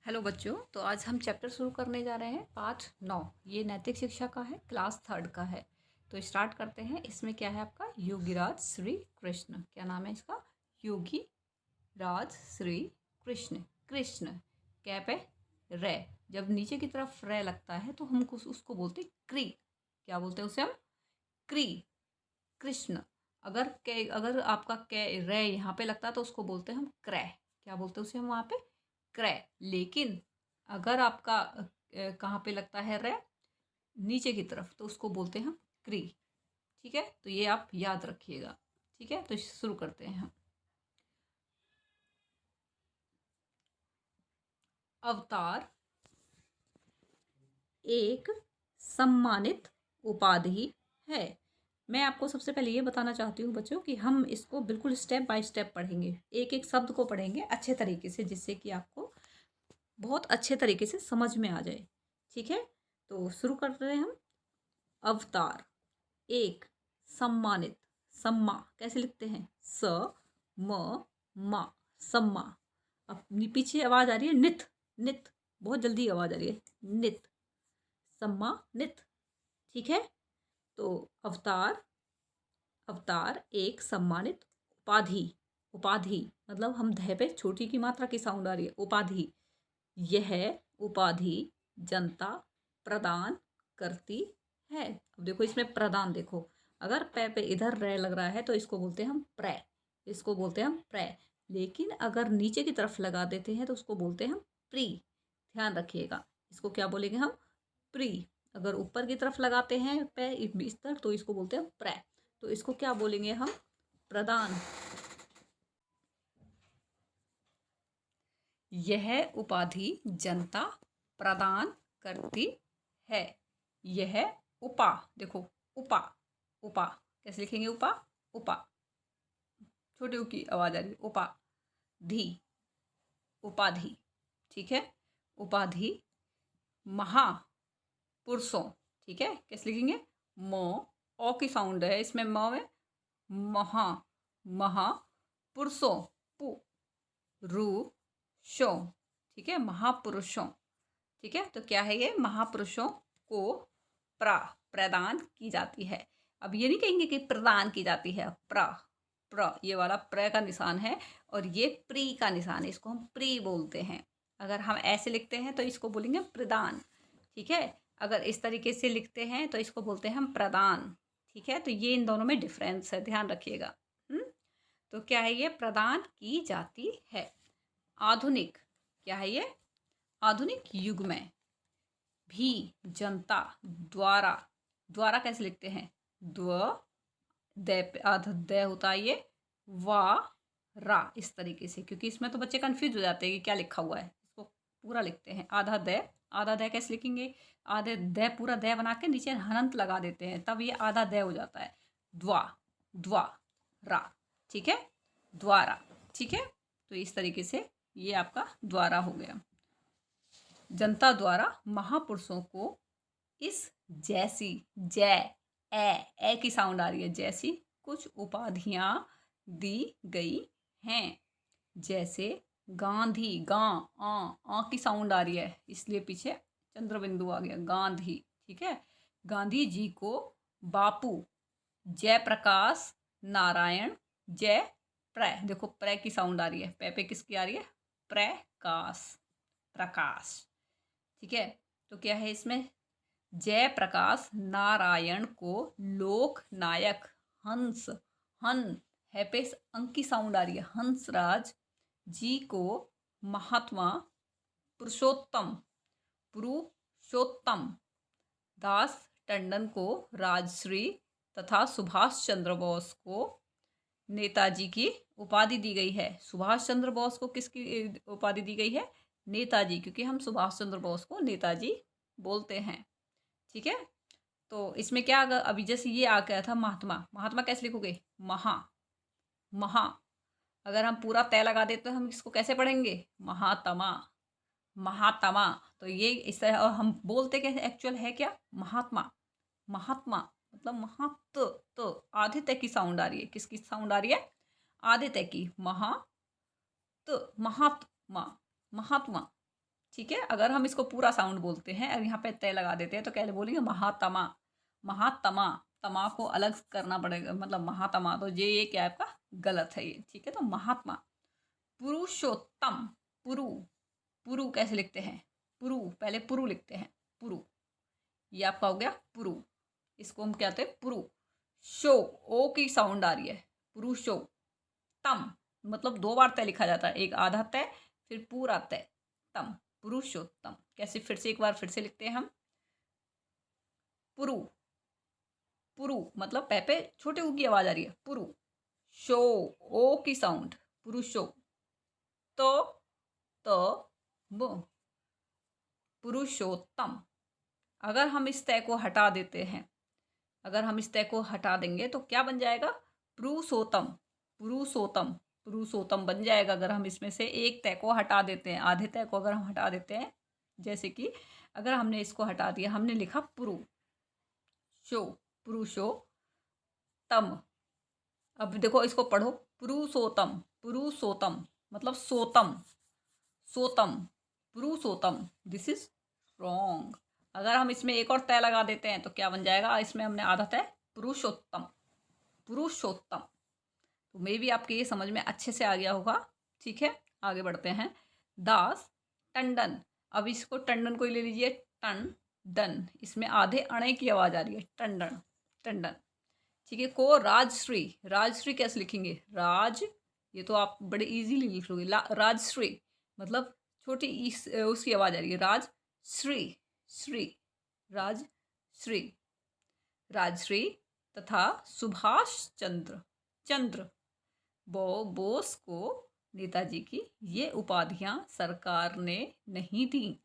Hello बच्चों। तो आज हम चैप्टर शुरू करने जा रहे हैं पाठ 9। ये नैतिक शिक्षा का है, क्लास 3 का है। तो स्टार्ट करते हैं। इसमें क्या है आपका? योगीराज श्री कृष्ण। क्या नाम है इसका? योगी राज श्री कृष्ण। कृष्ण क्या पे रे, जब नीचे की तरफ रे लगता है तो हम उसको बोलते हैं क्री। क्या बोलते हैं उसे हम? क्री। कृष्ण। अगर आपका कै रे यहाँ पे लगता है तो उसको बोलते हैं हम क्रय। क्या बोलते हैं उसे हम वहाँ पे? क्रय। लेकिन अगर आपका कहाँ पे लगता है रे? नीचे की तरफ, तो उसको बोलते हैं हम क्री। ठीक है, तो ये आप याद रखिएगा। ठीक है, तो शुरू करते हैं हम। अवतार एक सम्मानित उपाधि है। मैं आपको सबसे पहले ये बताना चाहती हूँ बच्चों कि हम इसको बिल्कुल स्टेप बाय स्टेप पढ़ेंगे, एक एक शब्द को पढ़ेंगे अच्छे तरीके से, जिससे कि आपको बहुत अच्छे तरीके से समझ में आ जाए। ठीक है, तो शुरू कर रहे हैं हम। अवतार एक सम्मानित। सम्मा कैसे लिखते हैं? स म मा, सम्मा। अपनी पीछे आवाज आ रही है नित। नित, बहुत जल्दी आवाज आ रही है। नित, सम्मानित। ठीक है, तो अवतार। अवतार एक सम्मानित उपाधि। उपाधि मतलब हम ध पे छोटी की मात्रा की साउंड आ रही है। उपाधि। यह उपाधि जनता प्रदान करती है। अब देखो इसमें प्रदान, देखो अगर पै पे इधर रे लग रहा है तो इसको बोलते हैं हम प्रै। इसको बोलते हैं हम प्रै। लेकिन अगर नीचे की तरफ लगा देते हैं तो उसको बोलते हैं हम प्री। ध्यान रखिएगा, इसको क्या बोलेंगे हम? प्री। अगर ऊपर की तरफ लगाते हैं पे इस तरह तो इसको बोलते हैं हम प्रै। तो इसको क्या बोलेंगे हम? प्रदान। यह उपाधि जनता प्रदान करती है। यह उपा, देखो उपा। उपा कैसे लिखेंगे? उपा। उपा, छोटी की आवाज आ रही है। उपा धी, उपाधि। ठीक है, उपाधि महापुरुषों। ठीक है, कैसे लिखेंगे? मो, ओ की साउंड है इसमें, म में। महा, महापुरुषों। पु, रु, शो। ठीक है, महापुरुषों। ठीक है, तो क्या है ये? महापुरुषों को प्रदान की जाती है। अब ये नहीं कहेंगे कि प्रदान की जाती है। प्र ये वाला प्र का निशान है और ये प्री का निशान है, इसको हम प्री बोलते हैं। अगर हम ऐसे लिखते हैं तो इसको बोलेंगे प्रदान। ठीक है, अगर इस तरीके से लिखते हैं तो इसको बोलते हैं हम प्रदान। ठीक है, तो ये इन दोनों में डिफरेंस है, ध्यान रखिएगा। तो क्या है ये? प्रदान की जाती है। आधुनिक क्या है ये? आधुनिक युग में भी जनता द्वारा। द्वारा कैसे लिखते हैं? द्व, द आधा द होता है ये, वा रा, इस तरीके से। क्योंकि इसमें तो बच्चे कंफ्यूज हो जाते हैं कि क्या लिखा हुआ है, इसको पूरा लिखते हैं। आधा द। आधा द कैसे लिखेंगे? आधे द पूरा द बना के नीचे हनंत लगा देते हैं, तब ये आधा द हो जाता है। द्वा, द्वा रा। ठीक है, द्वारा। ठीक है, तो इस तरीके से ये आपका द्वारा हो गया। जनता द्वारा महापुरुषों को इस जैसी, जय ए की साउंड आ रही है, जैसी कुछ उपाधियां दी गई हैं। जैसे गांधी, आ की साउंड आ रही है, इसलिए पीछे चंद्र बिंदु आ गया, गांधी। ठीक है, गांधी जी को बापू जयप्रकाश नारायण जय प्र, देखो प्र की साउंड आ रही है, पे किसकी आ रही है? प्रकाश, प्रकाश। ठीक है, तो क्या है इसमें? जयप्रकाश नारायण को लोक नायक हंस, हन है पे अंक की साउंड आ रही है, हंसराज जी को महात्मा पुरुषोत्तम, पुरुषोत्तम दास टंडन को राजश्री तथा सुभाष चंद्र बोस को नेताजी की उपाधि दी गई है। सुभाष चंद्र बोस को किसकी उपाधि दी गई है? नेताजी, क्योंकि हम सुभाष चंद्र बोस को नेताजी बोलते हैं। ठीक है, तो इसमें क्या अभी जैसे ये आ गया था महात्मा। महात्मा कैसे लिखोगे? महा, महा। अगर हम पूरा तय लगा देते तो हम इसको कैसे पढ़ेंगे? महात्मा, महात्मा। तो ये इस तरह, और हम बोलते कैसे एक्चुअल है क्या? महात्मा। महात्मा मतलब महात्म, तो आधे तय की साउंड आ रही है। किसकी साउंड आ रही है? आधे तय की। महात्मा, महात्मा। ठीक है। अगर हम इसको पूरा साउंड बोलते हैं और यहाँ पे तय लगा देते हैं तो क्या बोलेंगे, महात्मा। महात्मा, तमा को अलग करना पड़ेगा, मतलब महात्मा, तो ये क्या है आपका गलत है ये, ठीक है। तो महात्मा। पुरुषोत्तम, पुरु, पुरु कैसे लिखते हैं, पुरु, पहले पुरु लिखते हैं, पुरु, ये आपका हो गया पुरु, इसको हम क्या कहते हैं पुरु। शो, ओ की साउंड आ रही है, पुरुषो। तम, मतलब 2 बार तय लिखा जाता है, एक आधा तय फिर पूरा तय, तम, पुरुषोत्तम। कैसे, फिर से एक बार फिर से लिखते हैं हम, पुरु, पुरु, मतलब पै पे छोटे ऊ की आवाज आ रही है, पुरु। शो, ओ की साउंड, पुरुषो। तो वो पुरुषोत्तम। अगर हम इस तय को हटा देते हैं, अगर हम इस तय को हटा देंगे तो क्या बन जाएगा, पुरुषोत्तम, पुरुषोत्तम, पुरुषोत्तम बन जाएगा। अगर हम इसमें से एक तय को हटा देते हैं, आधे तय को अगर हम हटा देते हैं, जैसे कि अगर हमने इसको हटा दिया, हमने लिखा पुरु शो, पुरुषो तम। अब देखो इसको पढ़ो, पुरुषोत्तम, पुरुषोत्तम मतलब सोतम, सोतम, पुरुषोत्तम, दिस इज रॉन्ग। अगर हम इसमें एक और तय लगा देते हैं तो क्या बन जाएगा, इसमें हमने आधा तय, पुरुषोत्तम, पुरुषोत्तम। तो मे भी आपके ये समझ में अच्छे से आ गया होगा, ठीक है। आगे बढ़ते हैं। दास, टंडन। अब इसको टंडन को ही ले लीजिए, टन डन, इसमें आधे अणे की आवाज आ रही है, टंडन, टंडन, ठीक है। को राजश्री, राजश्री कैसे लिखेंगे, राज, ये तो आप बड़े इजीली लिख लोगे, राजश्री, मतलब छोटी उसकी आवाज आ रही है, राज श्री, श्री, राज श्री, राजश्री। तथा सुभाष चंद्र, चंद्र, बोस को नेताजी की ये उपाधियां सरकार ने नहीं दी,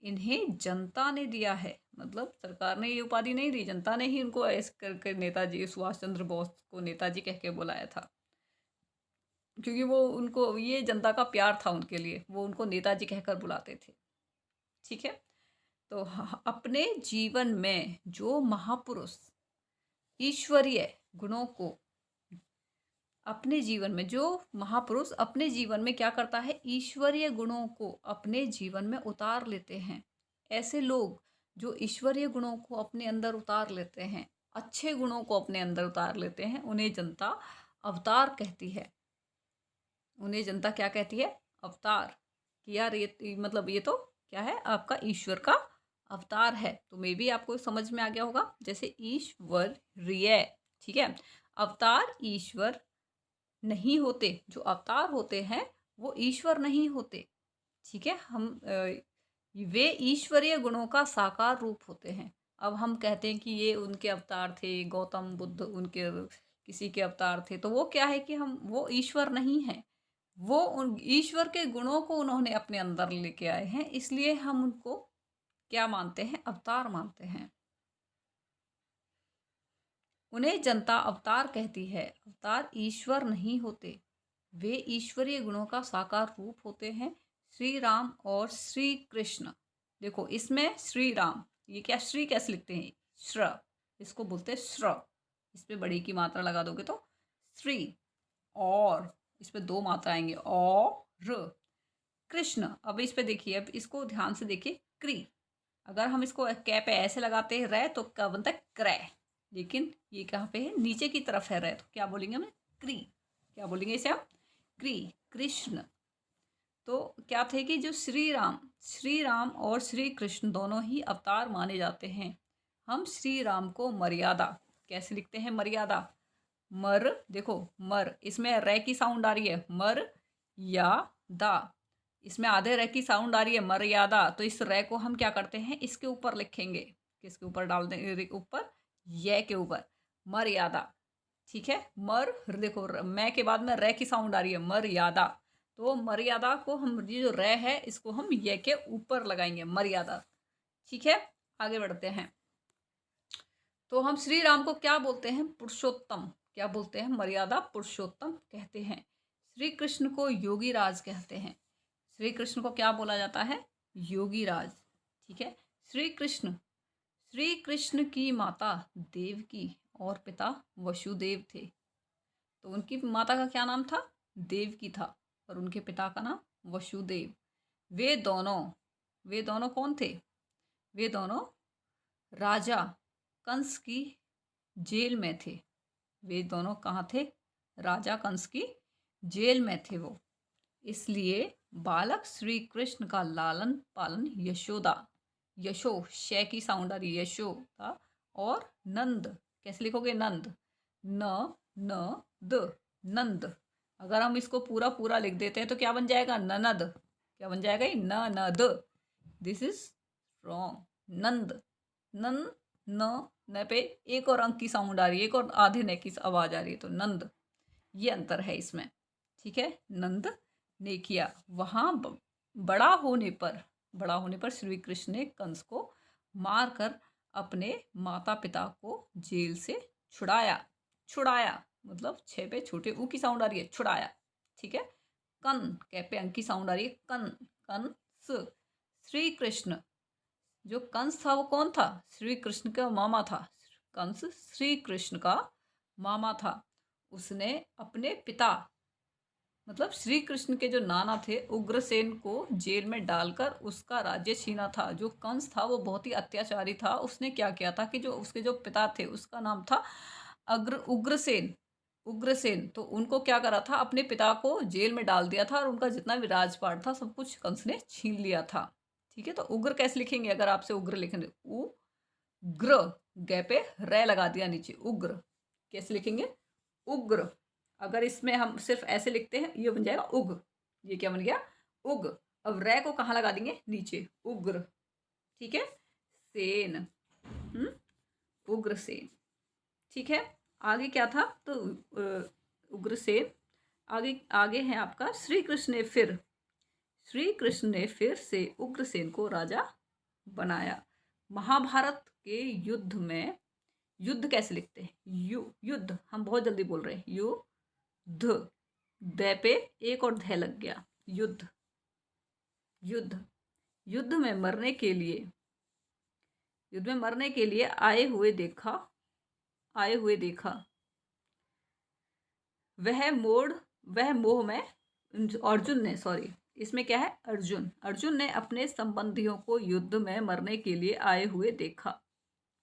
इन्हें जनता ने दिया है। मतलब सरकार ने ये उपाधि नहीं दी, जनता ने ही उनको ऐसे करके नेताजी सुभाष चंद्र बोस को नेताजी कह के बुलाया था, क्योंकि वो उनको, ये जनता का प्यार था उनके लिए, वो उनको नेताजी कहकर बुलाते थे, ठीक है। तो अपने जीवन में जो महापुरुष ईश्वरीय गुणों को, अपने जीवन में जो महापुरुष अपने जीवन में क्या करता है, ईश्वरीय गुणों को अपने जीवन में उतार लेते हैं, ऐसे लोग जो ईश्वरीय गुणों को अपने अंदर उतार लेते हैं, अच्छे गुणों को अपने अंदर उतार लेते हैं, उन्हें जनता अवतार कहती है। उन्हें जनता क्या कहती है, अवतार। कि यार ये मतलब ये तो क्या है, आपका ईश्वर का अवतार है। तो मे भी आपको समझ में आ गया होगा, जैसे ईश्वरीय, ठीक है। अवतार ईश्वर नहीं होते, जो अवतार होते हैं वो ईश्वर नहीं होते, ठीक है। हम वे ईश्वरीय गुणों का साकार रूप होते हैं। अब हम कहते हैं कि ये उनके अवतार थे, गौतम बुद्ध उनके किसी के अवतार थे, तो वो क्या है कि हम, वो ईश्वर नहीं है, वो उन ईश्वर के गुणों को उन्होंने अपने अंदर लेके आए हैं, इसलिए हम उनको क्या मानते हैं, अवतार मानते हैं। उन्हें जनता अवतार कहती है। अवतार ईश्वर नहीं होते, वे ईश्वरीय गुणों का साकार रूप होते हैं। श्री राम और श्री कृष्ण, देखो इसमें श्री राम, ये क्या, श्री कैसे लिखते हैं, श्र, इसको बोलते हैं श्र, इस पे बड़ी की मात्रा लगा दोगे तो श्री, और इस पे 2 मात्रा आएंगे, और कृष्ण। अब इस पे देखिए, अब इसको ध्यान से देखिए, क्री, अगर हम इसको कै पे ऐसे लगाते हैं रे, तो क्या बनता है, क्रय, लेकिन ये कहाँ पे है, नीचे की तरफ है रे, तो क्या बोलेंगे हम, क्री, क्या बोलेंगे इसे हम, क्री, कृष्ण। तो क्या थे कि जो श्री राम और श्री कृष्ण दोनों ही अवतार माने जाते हैं। हम श्री राम को मर्यादा कैसे लिखते हैं, मर्यादा, मर, देखो मर, इसमें रे की साउंड आ रही है, मर या दा, इसमें आधे रे की साउंड आ रही है, मर्यादा। तो इस रे को हम क्या करते हैं, इसके ऊपर लिखेंगे, किसके ऊपर डाल देंगे, ऊपर, ये के ऊपर, मर्यादा, ठीक है। मर, देखो मैं के बाद में रे की साउंड आ रही है, मर्यादा, तो मर्यादा को हम, ये जो रे है इसको हम ये के ऊपर लगाएंगे, मर्यादा, ठीक है। आगे बढ़ते हैं। तो हम श्री राम को क्या बोलते हैं, पुरुषोत्तम, क्या बोलते हैं, मर्यादा पुरुषोत्तम कहते हैं। श्री कृष्ण को योगी राज कहते हैं। श्री कृष्ण को क्या बोला जाता है, योगी राज, ठीक है। श्री कृष्ण की माता देवकी और पिता वसुदेव थे। तो उनकी माता का क्या नाम था, देवकी था, और उनके पिता का नाम वसुदेव। वे दोनों कौन थे? वे दोनों राजा कंस की जेल में थे। वे दोनों कहाँ थे? राजा कंस की जेल में थे वो। इसलिए बालक श्री कृष्ण का लालन पालन यशोदा, यशो शय की साउंड आ रही है, यशोदा और नंद, कैसे लिखोगे? नंद, न न द, नंद। अगर हम इसको पूरा पूरा लिख देते हैं तो क्या बन जाएगा? ननद। क्या बन जाएगा? ये न न द, दिस इज रॉन्ग। नंद, नन न पे एक और अंक की साउंड आ रही है, एक और आधे न की आवाज आ रही है, तो नंद, ये अंतर है इसमें। ठीक है, नंद ने किया। वहां बड़ा होने पर श्री कृष्ण ने कंस को मारकर अपने माता पिता को जेल से छुड़ाया। छुड़ाया मतलब छे पे छोटे ऊ की साउंड आ रही है, छुड़ाया। ठीक है, कन कै पे अंक की साउंड आ रही है, कन, कंस। श्री कृष्ण, जो कंस था वो कौन था? श्री कृष्ण का मामा था। कंस श्री कृष्ण का मामा था। उसने अपने पिता मतलब श्री कृष्ण के जो नाना थे उग्रसेन को जेल में डालकर उसका राज्य छीना था। जो कंस था वो बहुत ही अत्याचारी था। उसने क्या किया था कि जो उसके जो पिता थे उसका नाम था उग्रसेन। उग्रसेन, तो उनको क्या करा था? अपने पिता को जेल में डाल दिया था और उनका जितना भी राजपाट था सब कुछ कंस ने छीन लिया था। ठीक है, तो उग्र कैसे लिखेंगे? अगर आपसे उग्र लिखेंगे, उग्र, गे पे रे लगा दिया नीचे, उग्र। कैसे लिखेंगे? उग्र। अगर इसमें हम सिर्फ ऐसे लिखते हैं, ये बन जाएगा उग। ये क्या बन गया? उग। अब रे को कहाँ लगा देंगे? नीचे, उग्र। ठीक है, सेन, उग्रसेन। ठीक है, आगे क्या था? तो उग्रसेन। आगे आगे है आपका श्री कृष्ण ने फिर से उग्रसेन को राजा बनाया। महाभारत के युद्ध में, युद्ध कैसे लिखते हैं? युद्ध, हम बहुत जल्दी बोल रहे हैं, युद्ध, द पे एक और ध लग गया, युद्ध। युद्ध, युद्ध में मरने के लिए आए हुए देखा। वह मोह में अर्जुन ने, सॉरी इसमें क्या है? अर्जुन ने अपने संबंधियों को युद्ध में मरने के लिए आए हुए देखा।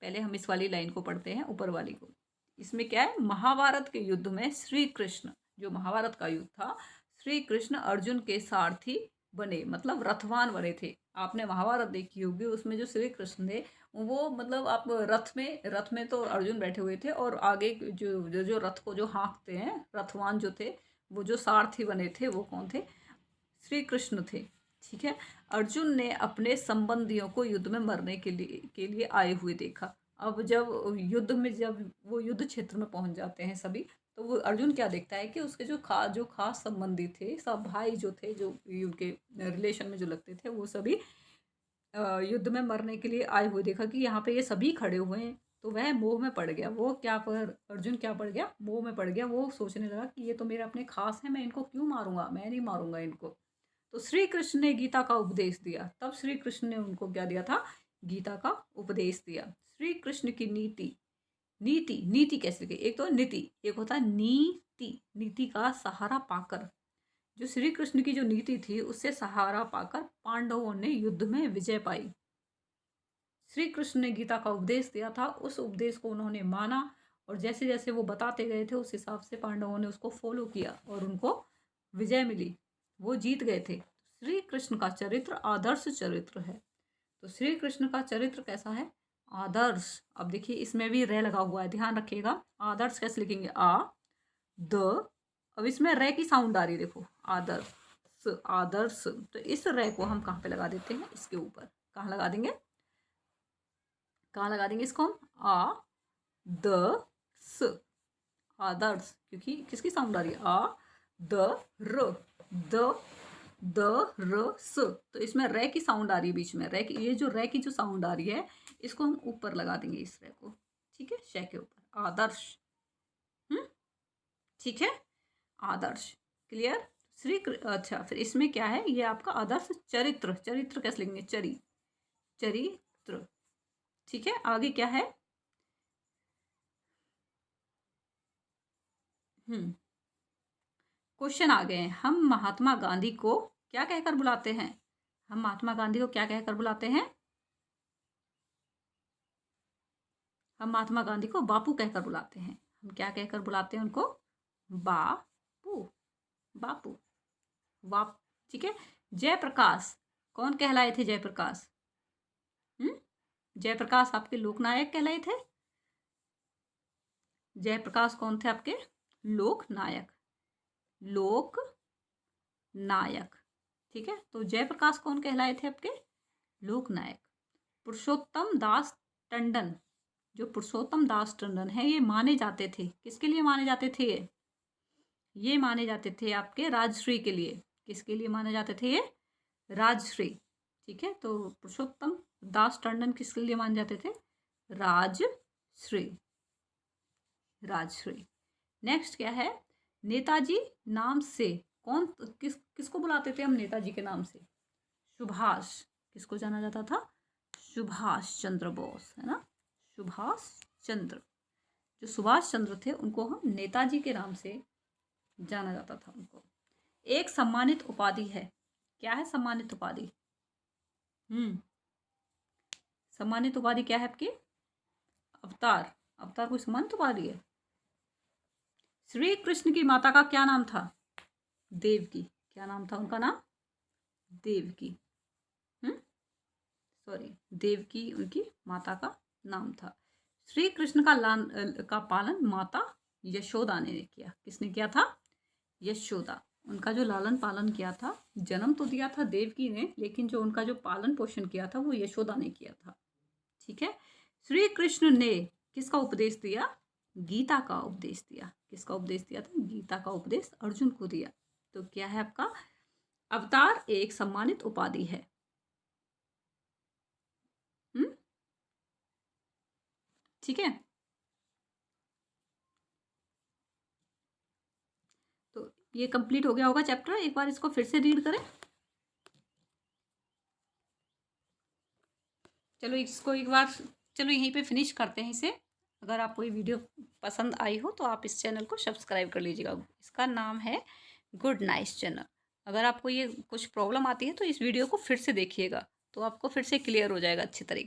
पहले हम इस वाली लाइन को पढ़ते हैं, ऊपर वाली को। इसमें क्या है? महाभारत के युद्ध में श्री कृष्ण, जो महाभारत का युद्ध था, श्री कृष्ण अर्जुन के सारथी बने, मतलब रथवान बने थे। आपने महाभारत देखी होगी, उसमें जो श्री कृष्ण थे वो मतलब आप रथ में तो अर्जुन बैठे हुए थे और आगे जो रथ को जो हाँकते हैं, रथवान जो थे, वो जो सारथी बने थे वो कौन थे? श्री कृष्ण थे। ठीक है, अर्जुन ने अपने संबंधियों को युद्ध में मरने के लिए आए हुए देखा। अब जब वो युद्ध क्षेत्र में पहुंच जाते हैं सभी, तो वो अर्जुन क्या देखता है कि उसके जो खास संबंधी थे, सब भाई जो थे, जो उनके रिलेशन में जो लगते थे, वो सभी युद्ध में मरने के लिए आए हुए देखा कि यहाँ पे ये सभी खड़े हुए हैं। तो वह मोह में पड़ गया। अर्जुन क्या पड़ गया? मोह में पड़ गया। वो सोचने लगा कि ये तो मेरे अपने खास हैं, मैं इनको क्यों मारूंगा? मैं नहीं मारूंगा इनको। तो श्री कृष्ण ने गीता का उपदेश दिया। तब श्री कृष्ण ने उनको क्या दिया था? गीता का उपदेश दिया। श्री कृष्ण की नीति कैसे लिखे? एक तो नीति, एक होता है नीति का सहारा पाकर, जो श्री कृष्ण की जो नीति थी उससे सहारा पाकर पांडवों ने युद्ध में विजय पाई। श्री कृष्ण ने गीता का उपदेश दिया था, उस उपदेश को उन्होंने माना और जैसे जैसे वो बताते गए थे उस हिसाब से पांडवों ने उसको फॉलो किया और उनको विजय मिली, वो जीत गए थे। श्री कृष्ण का चरित्र आदर्श चरित्र है। तो श्री कृष्ण का चरित्र कैसा है? आदर्श। अब देखिए इसमें भी रे लगा हुआ है, ध्यान रखिएगा। आदर्श कैसे लिखेंगे? द, अब इसमें रे की साउंड आ रही है, देखो, आदर्श। तो इस रे को हम कहाँ पे लगा देते हैं? इसके ऊपर। कहाँ लगा देंगे इसको हम? द स, आदर्श, क्योंकि किसकी साउंड आ रही है? द र स, तो इसमें रे की साउंड आ रही है बीच में। रे की, ये जो रे की जो साउंड आ रही है इसको हम ऊपर लगा देंगे, इस रे को। ठीक है, श के ऊपर, आदर्श। ठीक है, आदर्श, क्लियर? अच्छा, फिर इसमें क्या है? ये आपका आदर्श चरित्र कैसे लिखेंगे? चरित्र। ठीक है, आगे क्या है? क्वेश्चन आ गए हैं। हम महात्मा गांधी को क्या कहकर बुलाते हैं? हम महात्मा गांधी को क्या कहकर बुलाते हैं? हम महात्मा गांधी को बापू कहकर बुलाते हैं। हम क्या कहकर बुलाते हैं उनको? बापू, बापू, बाप। ठीक है। जयप्रकाश कौन कहलाए थे? जयप्रकाश जयप्रकाश आपके लोकनायक कहलाए थे। जयप्रकाश कौन थे आपके? लोकनायक, लोकनायक। ठीक है, तो जयप्रकाश कौन कहलाए थे आपके? लोकनायक। पुरुषोत्तम दास टंडन, जो पुरुषोत्तम दास टंडन है, ये माने जाते थे, किसके लिए माने जाते थे? ये माने जाते थे आपके राजश्री के लिए। किसके लिए माने जाते थे ये? राजश्री। ठीक है, तो पुरुषोत्तम दास टंडन किसके लिए माने जाते थे? राजश्री, राजश्री। नेक्स्ट क्या है? नेताजी नाम से कौन किसको बुलाते थे हम नेताजी के नाम से? सुभाष। किसको जाना जाता था? सुभाष चंद्र बोस, है ना? सुभाष चंद्र, जो सुभाष चंद्र थे उनको हम नेताजी के नाम से जाना जाता था उनको। एक सम्मानित उपाधि है। क्या है सम्मानित उपाधि? सम्मानित उपाधि क्या है आपकी? अवतार। अवतार कोई सम्मानित उपाधि है? श्री कृष्ण की माता का क्या नाम था? देवकी। क्या नाम था उनका? नाम देवकी। सॉरी, देवकी उनकी माता का नाम था। श्री कृष्ण का पालन माता यशोदा ने किया। किसने किया था? यशोदा। उनका जो लालन पालन किया था, जन्म तो दिया था देवकी ने, लेकिन जो उनका जो पालन पोषण किया था वो यशोदा ने किया था। ठीक है। श्री कृष्ण ने किसका उपदेश दिया? गीता का उपदेश दिया। किसका उपदेश दिया था? गीता का उपदेश अर्जुन को दिया। तो क्या है आपका? अवतार एक सम्मानित उपाधि है। ठीक है, तो ये कंप्लीट हो गया होगा चैप्टर। एक बार इसको फिर से रीड करें। चलो इसको एक बार, चलो यहीं पे फिनिश करते हैं इसे। अगर आपको ये वीडियो पसंद आई हो तो आप इस चैनल को सब्सक्राइब कर लीजिएगा। इसका नाम है गुड नाइस चैनल। अगर आपको ये कुछ प्रॉब्लम आती है तो इस वीडियो को फिर से देखिएगा, तो आपको फिर से क्लियर हो जाएगा अच्छी तरीके।